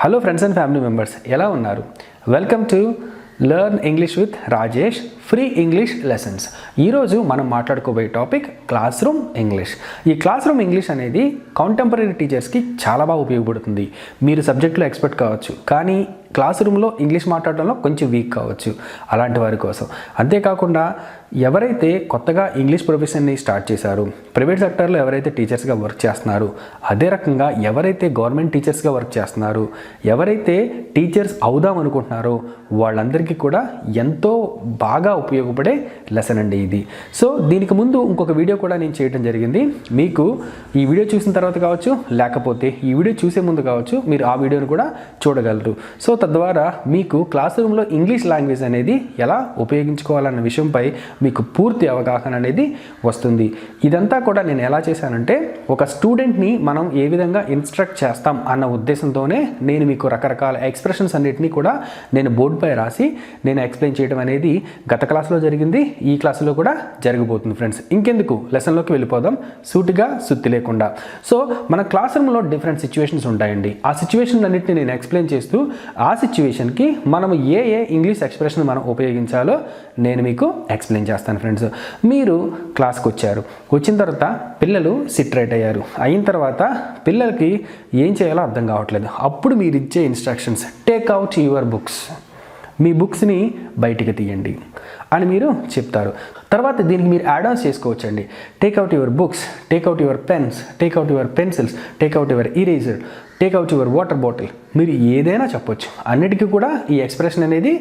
Hello friends and family members, ఎలా ఉన్నారు? Welcome to learn English with Rajesh free English lessons. ఈరోజు మనం మాట్లాడుకోబోయే topic class room English. ఈ class room English అనేది contemporary టీచర్స్కి చాలా బాగా ఉపయోగపడుతుంది. మీరు సబ్జెక్టులో ఎక్స్పర్ట్ కావచ్చు, కానీ క్లాస్ రూమ్లో ఇంగ్లీష్ మాట్లాడడంలో కొంచెం వీక్ కావచ్చు. అలాంటి వారి కోసం, అంతేకాకుండా ఎవరైతే కొత్తగా ఇంగ్లీష్ ప్రొఫెషన్ని స్టార్ట్ చేశారో, ప్రైవేట్ సెక్టర్లో ఎవరైతే టీచర్స్గా వర్క్ చేస్తున్నారో, అదే రకంగా ఎవరైతే గవర్నమెంట్ టీచర్స్గా వర్క్ చేస్తున్నారో, ఎవరైతే టీచర్స్ అవుదాం అనుకుంటున్నారో వాళ్ళందరికీ కూడా ఎంతో బాగా ఉపయోగపడే లెసన్ అండి ఇది. సో దీనికి ముందు ఇంకొక వీడియో కూడా నేను చేయడం జరిగింది. మీకు ఈ వీడియో చూసిన తర్వాత కావచ్చు, లేకపోతే ఈ వీడియో చూసే ముందు కావచ్చు, మీరు ఆ వీడియోని కూడా చూడగలరు. సో తద్వారా మీకు క్లాస్ రూమ్లో ఇంగ్లీష్ లాంగ్వేజ్ అనేది ఎలా ఉపయోగించుకోవాలన్న విషయంపై మీకు పూర్తి అవగాహన అనేది వస్తుంది. ఇదంతా కూడా నేను ఎలా చేశానంటే, ఒక స్టూడెంట్ని మనం ఏ విధంగా ఇన్స్ట్రక్ట్ చేస్తాం అన్న ఉద్దేశంతోనే నేను మీకు రకరకాల ఎక్స్ప్రెషన్స్ అన్నిటినీ కూడా నేను బోర్డుపై రాసి నేను ఎక్స్ప్లెయిన్ చేయడం అనేది గత క్లాస్లో జరిగింది, ఈ క్లాసులో కూడా జరగబోతుంది. ఫ్రెండ్స్, ఇంకెందుకు లెసన్లోకి వెళ్ళిపోదాం సూటిగా సుత్తి లేకుండా. సో మన క్లాస్ రూమ్లో డిఫరెంట్ సిచ్యువేషన్స్ ఉంటాయండి. ఆ సిచ్యువేషన్ అన్నిటిని నేను ఎక్స్ప్లెయిన్ చేస్తూ ఆ సిచ్యువేషన్కి మనం ఏ ఇంగ్లీష్ ఎక్స్ప్రెషన్ మనం ఉపయోగించాలో నేను మీకు ఎక్స్ప్లెయిన్ చేస్తాను. ఫ్రెండ్స్, మీరు క్లాస్కి వచ్చారు, వచ్చిన తర్వాత పిల్లలు సిట్ రైట్ అయ్యారు, అయిన తర్వాత పిల్లలకి ఏం చేయాలో అర్థం కావట్లేదు. అప్పుడు మీరు ఇచ్చే instructions, take out your books, మీ బుక్స్ని బయటికి తీయండి అని మీరు చెప్తారు. తర్వాత దీనికి మీరు యాడ్ ఆన్స్ చేసుకోవచ్చండి. Take out your books, take out your pens, take out your pencils, take out your eraser, take out your water bottle. మీరు ఏదైనా చెప్పొచ్చు, అన్నిటికీ కూడా ఈ ఎక్స్ప్రెషన్ అనేది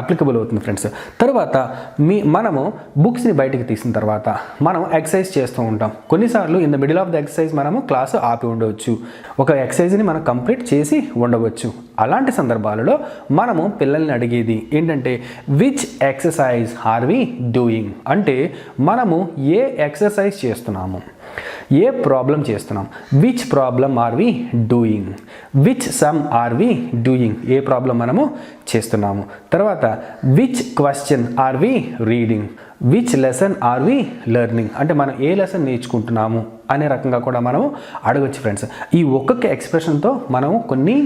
అప్లికబుల్ అవుతుంది. ఫ్రెండ్స్, తర్వాత మనము బుక్స్ని బయటికి తీసిన తర్వాత మనం ఎక్సర్సైజ్ చేస్తూ ఉంటాం. కొన్నిసార్లు in the middle of the exercise మనము క్లాసు ఆపి ఉండవచ్చు, ఒక ఎక్సర్సైజ్ని మనం కంప్లీట్ చేసి ఉండవచ్చు. అలాంటి సందర్భాలలో మనము పిల్లల్ని అడిగేది ఏంటంటే, which exercise are we doing, అంటే మనము ఏ ఎక్సర్సైజ్ చేస్తున్నాము, ఏ ప్రాబ్లం చేస్తున్నాం. Which problem are we doing, which sum are we doing, ఏ ప్రాబ్లం మనము చేస్తున్నాము. తర్వాత which question are we reading, which lesson are we learning, అంటే మనం ఏ లెసన్ నేర్చుకుంటున్నాము అనే రకంగా కూడా మనము అడగచ్చు. ఫ్రెండ్స్, ఈ ఒక్కొక్క ఎక్స్ప్రెషన్తో మనము కొన్ని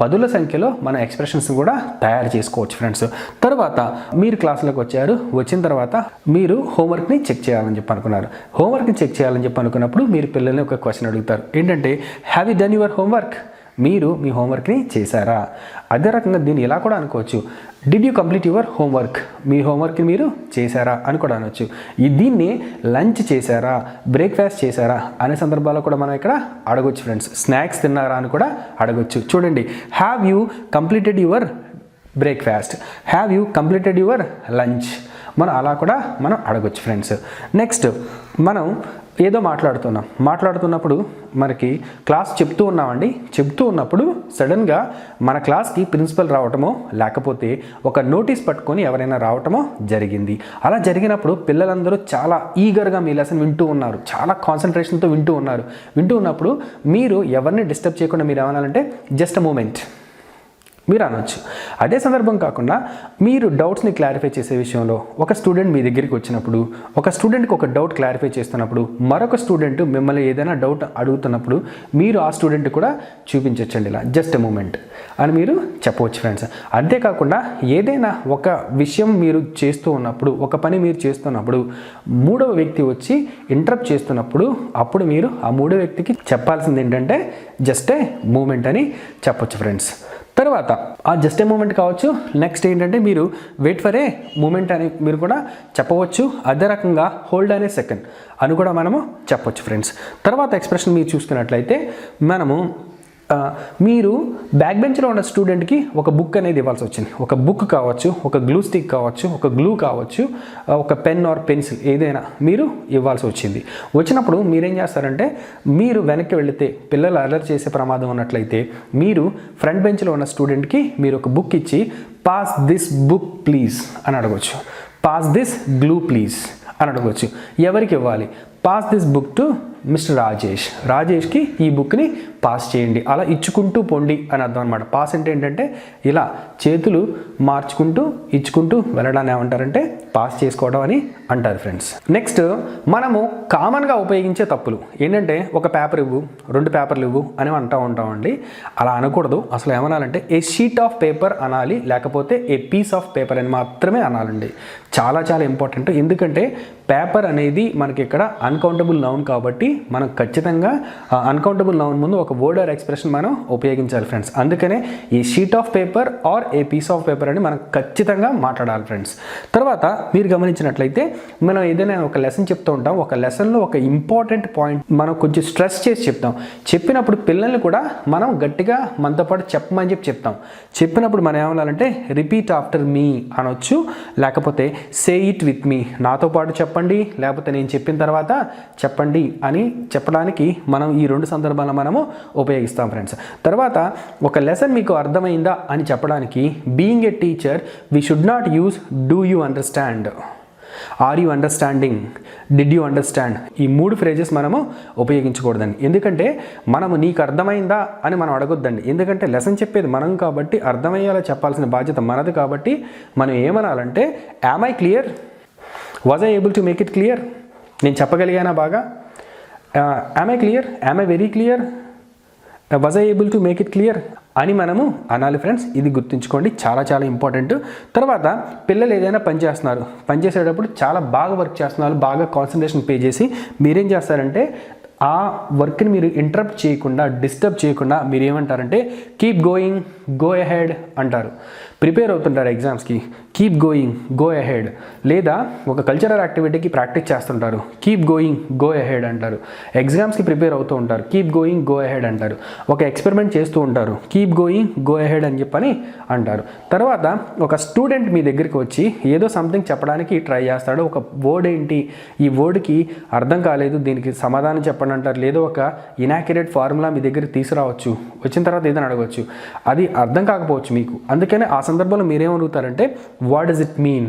పదుల సంఖ్యలో మన ఎక్స్ప్రెషన్స్ కూడా తయారు చేసుకోవచ్చు. ఫ్రెండ్స్, తర్వాత మీరు క్లాసులోకి వచ్చారు, వచ్చిన తర్వాత మీరు హోంవర్క్ని చెక్ చేయాలని చెప్పి అనుకున్నారు. హోంవర్క్ని చెక్ చేయాలని చెప్పి అనుకున్నప్పుడు మీరు పిల్లల్ని ఒక క్వశ్చన్ అడుగుతారు ఏంటంటే, have you done your homework, మీరు మీ హోంవర్క్ని చేశారా. అదే రకంగా దీన్ని ఇలా కూడా అనుకోవచ్చు, did you complete your homework, మీ హోంవర్క్ని మీరు చేశారా అని కూడా అనొచ్చు. దీన్ని లంచ్ చేశారా, బ్రేక్ఫాస్ట్ చేశారా అనే సందర్భాల్లో కూడా మనం ఇక్కడ అడగొచ్చు. ఫ్రెండ్స్, స్నాక్స్ తిన్నారా అని కూడా అడగొచ్చు. చూడండి, have you completed your breakfast, have you completed your lunch, మనం అలా కూడా మనం అడగొచ్చు. ఫ్రెండ్స్, నెక్స్ట్ మనం ఏదో మాట్లాడుతున్నప్పుడు మనకి క్లాస్ చెప్తూ ఉన్నప్పుడు సడన్గా మన క్లాస్కి ప్రిన్సిపల్ రావటమో, లేకపోతే ఒక నోటీస్ పట్టుకొని ఎవరైనా రావటమో జరిగింది. అలా జరిగినప్పుడు పిల్లలందరూ చాలా ఈగర్గా మీ లెసన్ వింటూ ఉన్నారు, చాలా కాన్సన్ట్రేషన్తో వింటూ ఉన్నప్పుడు మీరు ఎవరిని డిస్టర్బ్ చేయకుండా మీరు ఏమనాలంటే, జస్ట్ అ మూమెంట్ మీరు అనొచ్చు. అదే సందర్భం కాకుండా మీరు డౌట్స్ని క్లారిఫై చేసే విషయంలో ఒక స్టూడెంట్ మీ దగ్గరికి వచ్చినప్పుడు, ఒక స్టూడెంట్కి ఒక డౌట్ క్లారిఫై చేస్తున్నప్పుడు, మరొక స్టూడెంట్ మిమ్మల్ని ఏదైనా డౌట్ అడుగుతున్నప్పుడు మీరు ఆ స్టూడెంట్ కూడా చూపించవచ్చండి, ఇలా జస్ట్ ఎ మూమెంట్ అని మీరు చెప్పవచ్చు. ఫ్రెండ్స్, అంతేకాకుండా ఏదైనా ఒక విషయం మీరు చేస్తూ ఉన్నప్పుడు, ఒక పని మీరు చేస్తున్నప్పుడు మూడవ వ్యక్తి వచ్చి ఇంటరప్ట్ చేస్తున్నప్పుడు, అప్పుడు మీరు ఆ మూడవ వ్యక్తికి చెప్పాల్సింది ఏంటంటే, జస్ట్ ఏ మూమెంట్ అని చెప్పొచ్చు. ఫ్రెండ్స్, తర్వాత ఆ జస్ట్ ఏ మూమెంట్ కావచ్చు. నెక్స్ట్ ఏంటంటే, మీరు వెయిట్ ఫర్ ఏ మూమెంట్ అని మీరు కూడా చెప్పవచ్చు. అదే రకంగా హోల్డ్ అనే సెకండ్ అని కూడా మనము చెప్పొచ్చు. ఫ్రెండ్స్, తర్వాత ఎక్స్ప్రెషన్ మీరు చూసుకున్నట్లయితే, మీరు బ్యాక్ బెంచ్లో ఉన్న స్టూడెంట్కి ఒక బుక్ అనేది ఇవ్వాల్సి వచ్చింది. ఒక బుక్ కావచ్చు, ఒక గ్లూ స్టిక్ కావచ్చు, ఒక గ్లూ కావచ్చు, ఒక పెన్ ఆర్ పెన్సిల్ ఏదైనా మీరు ఇవ్వాల్సి వచ్చినప్పుడు మీరేం చేస్తారంటే, మీరు వెనక్కి వెళితే పిల్లలు అల్లరి చేసే ప్రమాదం ఉన్నట్లయితే మీరు ఫ్రంట్ బెంచ్లో ఉన్న స్టూడెంట్కి మీరు ఒక బుక్ ఇచ్చి, పాస్ దిస్ బుక్ ప్లీజ్ అని అడగవచ్చు, పాస్ దిస్ గ్లూ ప్లీజ్ అని అడగవచ్చు. ఎవరికి ఇవ్వాలి? Pass this book to mister రాజేష్కి ఈ బుక్ని పాస్ చేయండి. అలా ఇచ్చుకుంటూ పొండి అని అర్థం అనమాట. పాస్ అంటే ఏంటంటే ఇలా చేతులు మార్చుకుంటూ ఇచ్చుకుంటూ వెళ్ళడాన్ని ఏమంటారంటే పాస్ చేసుకోవడం అని అంటారు ఫ్రెండ్స్. నెక్స్ట్ మనము కామన్గా ఉపయోగించే తప్పులు ఏంటంటే ఒక పేపర్ ఇవ్వు, 2 పేపర్లు ఇవ్వు అని అంటూ ఉంటామండి. అలా అనకూడదు. అసలు ఏమనాలంటే ఏ షీట్ ఆఫ్ పేపర్ అనాలి, లేకపోతే ఏ పీస్ ఆఫ్ పేపర్ అని మాత్రమే అనాలండి. చాలా చాలా ఇంపార్టెంట్. ఎందుకంటే పేపర్ అనేది మనకి ఇక్కడ అన్కౌంటబుల్ నౌన్ కాబట్టి మనం ఖచ్చితంగా అన్కౌంటబుల్ నౌన్ ముందు ఒక వర్డ్ ఆర్ ఎక్స్ప్రెషన్ మనం ఉపయోగించాలి ఫ్రెండ్స్. అందుకనే ఈ sheet of paper or a piece of paper అని మనం ఖచ్చితంగా మాట్లాడాలి ఫ్రెండ్స్. తర్వాత మీరు గమనించినట్లయితే మనం ఏదైనా ఒక లెసన్ చెప్తూ ఉంటాం. ఒక లెసన్లో ఒక ఇంపార్టెంట్ పాయింట్ మనం కొంచెం స్ట్రెస్ చేసి చెప్తాం. చెప్పినప్పుడు పిల్లల్ని కూడా మనం గట్టిగా మనతో పాటు చెప్పమని చెప్తాం. చెప్పినప్పుడు మనం ఏమనాలంటే రిపీట్ ఆఫ్టర్ మీ అనొచ్చు, లేకపోతే సే ఇట్ విత్ మీ, నాతో పాటు చెప్పండి, లేకపోతే నేను చెప్పిన తర్వాత చెప్పండి అని చెప్పడానికి మనం ఈ 2 సందర్భాలను మనము ఉపయోగిస్తాం ఫ్రెండ్స్. తర్వాత ఒక లెసన్ మీకు అర్థమైందా అని చెప్పడానికి being a teacher we should not use do you understand, are you understanding, did you understand, ఈ 3 ఫ్రేజెస్ మనము ఉపయోగించకూడదండి. ఎందుకంటే మనము నీకు అర్థమైందా అని మనం అడగొద్దండి. ఎందుకంటే లెసన్ చెప్పేది మనం కాబట్టి అర్థమయ్యేలా చెప్పాల్సిన బాధ్యత మనది కాబట్టి మనం ఏమనాలంటే am I clear, was I able to make it clear, నేను చెప్పగలిగానా బాగా, am I clear, am I very clear, was I able to make it clear అని మనము అనాలి ఫ్రెండ్స్. ఇది గుర్తుంచుకోండి, చాలా చాలా ఇంపార్టెంట్. తర్వాత పిల్లలు ఏదైనా పని చేస్తున్నారు, పని చేసేటప్పుడు చాలా బాగా వర్క్ చేస్తున్నారు, బాగా కాన్సన్ట్రేషన్ పే చేసి మీరేం చేస్తారంటే ఆ వర్క్ని మీరు ఇంటరప్ట్ చేయకుండా, డిస్టర్బ్ చేయకుండా మీరు ఏమంటారంటే కీప్ గోయింగ్, గో అహెడ్ అంటారు. ప్రిపేర్ అవుతుంటారు ఎగ్జామ్స్కి, కీప్ గోయింగ్, గో అహెడ్. లేదా ఒక కల్చరల్ యాక్టివిటీకి ప్రాక్టీస్ చేస్తుంటారు, కీప్ గోయింగ్, గో అహెడ్ అంటారు. ఎగ్జామ్స్కి ప్రిపేర్ అవుతూ ఉంటారు, కీప్ గోయింగ్, గో అహెడ్ అంటారు. ఒక ఎక్స్పెరిమెంట్ చేస్తూ ఉంటారు, కీప్ గోయింగ్, గో అహెడ్ అని చెప్పని అంటారు. తర్వాత ఒక స్టూడెంట్ మీ దగ్గరికి వచ్చి ఏదో సంథింగ్ చెప్పడానికి ట్రై చేస్తాడు. ఒక వర్డ్ ఏంటి, ఈ వర్డ్కి అర్థం కాలేదు, దీనికి సమాధానం చెప్పండి అంటారు. లేదో ఒక ఇనాక్యురేట్ ఫార్ములా మీ దగ్గరికి తీసుకురావచ్చు, వచ్చిన తర్వాత ఏదైనా అడగవచ్చు, అది అర్థం కాకపోవచ్చు మీకు. అందుకనే ఆ సందర్భంలో మీరేమడుగుతారంటే వాట్ డస్ ఇట్ మీన్,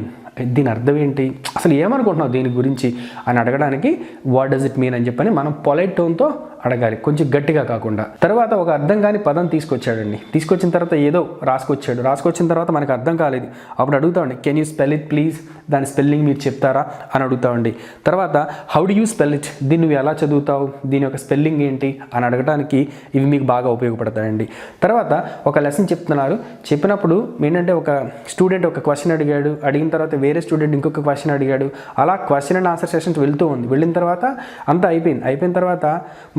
దీని అర్థం ఏంటి, అసలు ఏమనుకుంటున్నావు దీని గురించి అని అడగడానికి వాట్ డస్ ఇట్ మీన్ అని చెప్పని మనం పొలైట్ టోన్తో అడగాలి, కొంచెం గట్టిగా కాకుండా. తర్వాత ఒక అర్థం కాని పదం తీసుకొచ్చాడండి, తీసుకొచ్చిన తర్వాత ఏదో రాసుకొచ్చిన తర్వాత మనకు అర్థం కాలేదు, అప్పుడు అడుగుతామండి can you spell it please, దాని స్పెల్లింగ్ మీరు చెప్తారా అని అడుగుతామండి. తర్వాత how do you spell it, దీన్ని నువ్వు ఎలా చదువుతావు, దీని యొక్క స్పెల్లింగ్ ఏంటి అని అడగడానికి ఇవి మీకు బాగా ఉపయోగపడతాయండి. తర్వాత ఒక లెసన్ చెప్తున్నారు, చెప్పినప్పుడు ఏంటంటే ఒక స్టూడెంట్ ఒక క్వశ్చన్ అడిగాడు, అడిగిన తర్వాత వేరే స్టూడెంట్ ఇంకొక క్వశ్చన్ అడిగాడు, అలా క్వశ్చన్ అండ్ ఆన్సర్ సెషన్స్ వెళ్తూ ఉంది. వెళ్ళిన తర్వాత అంతా అయిపోయిన తర్వాత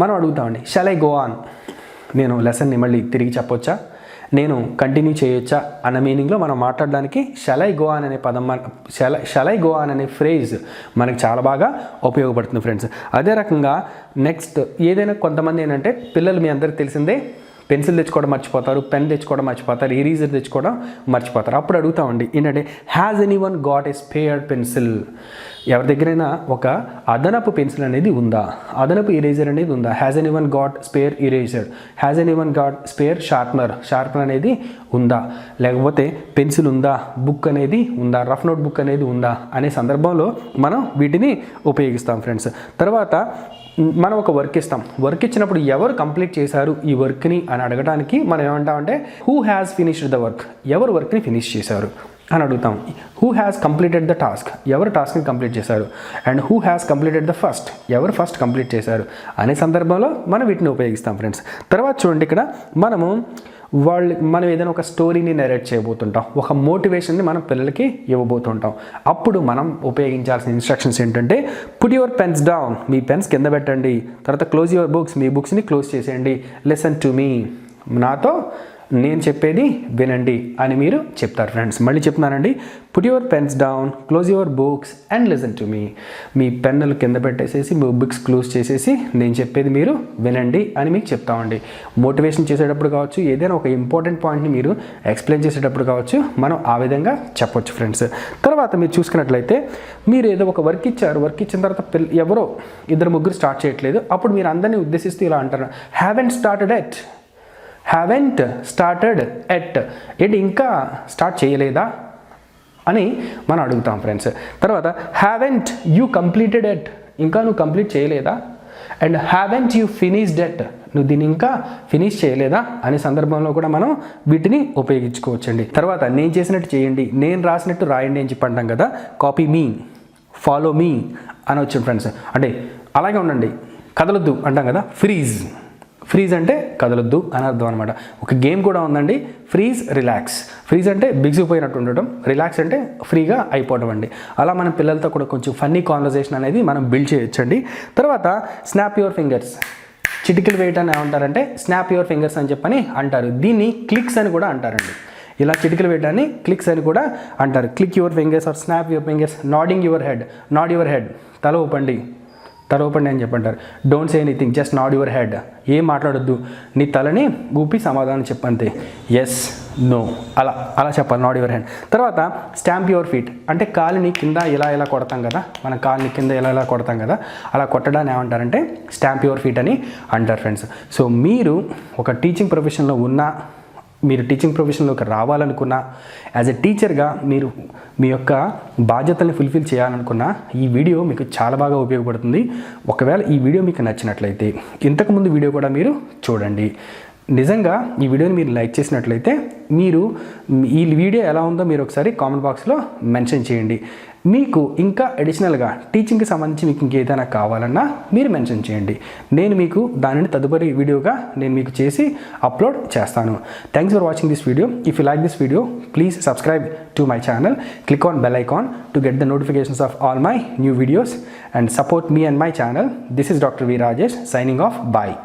మనం అడుగుతామండి షల్ ఐ గో ఆన్, నేను లెసన్ని మళ్ళీ తిరిగి చెప్పొచ్చా, నేను కంటిన్యూ చేయొచ్చా అన్న మీనింగ్లో మనం మాట్లాడడానికి షల్ ఐ గో ఆన్ అనే పదం, షల్ ఐ గో ఆన్ అనే ఫ్రేజ్ మనకి చాలా బాగా ఉపయోగపడుతుంది ఫ్రెండ్స్. అదే రకంగా నెక్స్ట్ ఏదైనా కొంతమంది ఏంటంటే పిల్లలు మీ అందరికీ తెలిసిందే పెన్సిల్ తెచ్చుకోవడం మర్చిపోతారు, పెన్ తెచ్చుకోవడం మర్చిపోతారు, ఎరీజర్ తెచ్చుకోవడం మర్చిపోతారు. అప్పుడు అడుగుతామండి ఏంటంటే has anyone got a spare pencil, ఎవరి దగ్గరైనా ఒక అదనపు పెన్సిల్ అనేది ఉందా, అదనపు ఇరేజర్ అనేది ఉందా, has anyone got spare eraser, has anyone got spare sharpener అనేది ఉందా, లేకపోతే పెన్సిల్ ఉందా, బుక్ అనేది ఉందా, రఫ్ నోట్ బుక్ అనేది ఉందా అనే సందర్భంలో మనం వీటిని ఉపయోగిస్తాం ఫ్రెండ్స్. తర్వాత మనం ఒక వర్క్ ఇస్తాం, వర్క్ ఇచ్చినప్పుడు ఎవరు కంప్లీట్ చేశారు ఈ వర్క్ని అని అడగడానికి మనం ఏమంటామంటే who has finished the work, ఎవరు వర్క్ని ఫినిష్ చేశారు అని అడుగుతాం. Who has completed the task, ఎవరు టాస్క్ని కంప్లీట్ చేశారు. And who has completed the first, ఎవరు ఫస్ట్ కంప్లీట్ చేశారు అనే సందర్భంలో మనం వీటిని ఉపయోగిస్తాం ఫ్రెండ్స్. తర్వాత చూడండి ఇక్కడ మనం ఏదైనా ఒక స్టోరీని నెరేట్ చేయబోతుంటాం, ఒక మోటివేషన్ని మనం పిల్లలకి ఇవ్వబోతుంటాం. అప్పుడు మనం ఉపయోగించాల్సిన ఇన్స్ట్రక్షన్స్ ఏంటంటే పుట్ యువర్ పెన్స్ డౌన్, మీ పెన్స్ కింద పెట్టండి. తర్వాత క్లోజ్ యువర్ బుక్స్, మీ బుక్స్ని క్లోజ్ చేసేయండి. లిసన్ టు మీ, నాతో నేను చెప్పేది వినండి అని మీరు చెప్తారు ఫ్రెండ్స్. మళ్ళీ చెప్తున్నానండి, put your pens down, close your books and listen to me. మీ పెన్నులు కింద పెట్టేసేసి మీ బుక్స్ క్లోజ్ చేసేసి నేను చెప్పేది మీరు వినండి అని మీకు చెప్తామండి. మోటివేషన్ చేసేటప్పుడు కావచ్చు, ఏదైనా ఒక ఇంపార్టెంట్ పాయింట్ని మీరు ఎక్స్ప్లెయిన్ చేసేటప్పుడు కావచ్చు, మనం ఆ విధంగా చెప్పొచ్చు ఫ్రెండ్స్. తర్వాత మీరు చూసుకున్నట్లయితే మీరు ఏదో ఒక వర్క్ ఇచ్చారు, వర్క్ ఇచ్చిన తర్వాత ఎవరో 2-3 స్టార్ట్ చేయట్లేదు, అప్పుడు మీరు అందరినీ ఉద్దేశిస్తూ ఇలా అంటారు హ్యావెంట్ స్టార్టెడ్ ఎట్, ఏంటి ఇంకా స్టార్ట్ చేయలేదా అని మనం అడుగుతాం ఫ్రెండ్స్. తర్వాత హ్యావెంట్ యూ కంప్లీటెడ్ ఎట్, ఇంకా నువ్వు కంప్లీట్ చేయలేదా. And haven't you finished it, నువ్వు దీన్ని ఇంకా ఫినిష్ చేయలేదా అనే సందర్భంలో కూడా మనం వీటిని ఉపయోగించుకోవచ్చండి. తర్వాత నేను చేసినట్టు చేయండి, నేను రాసినట్టు రాయండి అని చెప్పి అంటాం కదా, కాపీ మీ, ఫాలో మీ అని వచ్చాను ఫ్రెండ్స్. అంటే అలాగే ఉండండి, కదలొద్దు అంటాం కదా, ఫ్రీజ్. ఫ్రీజ్ అంటే కదలొద్దు అని అర్థం అనమాట. ఒక గేమ్ కూడా ఉందండి, ఫ్రీజ్ రిలాక్స్. ఫ్రీజ్ అంటే బిగిసిపోయినట్టు ఉండటం, రిలాక్స్ అంటే ఫ్రీగా అయిపోవడం అండి. అలా మన పిల్లలతో కూడా కొంచెం ఫన్నీ కాన్వర్జేషన్ అనేది మనం బిల్డ్ చేయొచ్చండి. తర్వాత స్నాప్ యువర్ ఫింగర్స్, చిటికలు వేయటాన్ని ఏమంటారంటే స్నాప్ యువర్ ఫింగర్స్ అని చెప్పని అంటారు. దీన్ని క్లిక్స్ అని కూడా అంటారండి. ఇలా చిటికలు వేయడాన్ని క్లిక్స్ అని కూడా అంటారు. Click your fingers or snap your fingers, nodding your head, nod your head, తల ఊపండి అని చెప్పంటారు. Don't say anything, just nod your head, ఏం మాట్లాడొద్దు, నీ తలని ఊపి సమాధానం చెప్పంతే, ఎస్ నో అలా చెప్పాలి, నాడ్ యువర్ హెడ్. తర్వాత స్టాంప్ యువర్ ఫీట్, అంటే కాలుని కింద ఇలా కొడతాం కదా, మన కాలుని కింద ఇలా కొడతాం కదా, అలా కొట్టడాన్ని ఏమంటారంటే స్టాంప్ యువర్ ఫీట్ అని అంటారు ఫ్రెండ్స్. సో మీరు ఒక టీచింగ్ ప్రొఫెషన్లో ఉన్నా, మీరు టీచింగ్ ప్రొఫెషన్లోకి రావాలనుకున్నా, యాజ్ ఎ టీచర్గా మీరు మీ యొక్క బాధ్యతల్ని ఫుల్ఫిల్ చేయాలనుకున్నా ఈ వీడియో మీకు చాలా బాగా ఉపయోగపడుతుంది. ఒకవేళ ఈ వీడియో మీకు నచ్చినట్లయితే ఇంతకుముందు వీడియో కూడా మీరు చూడండి. నిజంగా ఈ వీడియోని మీరు లైక్ చేసినట్లయితే మీరు ఈ వీడియో ఎలా ఉందో మీరు ఒకసారి కామెంట్ బాక్స్లో మెన్షన్ చేయండి. మీకు ఇంకా అడిషనల్గా టీచింగ్కి సంబంధించి మీకు ఇంకేదైనా కావాలన్నా మీరు మెన్షన్ చేయండి. నేను మీకు దానిని తదుపరి వీడియోగా నేను మీకు చేసి అప్లోడ్ చేస్తాను. Thanks for watching this video. If you like this video, please subscribe to my channel. Click on bell icon to get the notifications of all my new videos and support me and my channel. This is Dr. V. Rajesh signing off. Bye.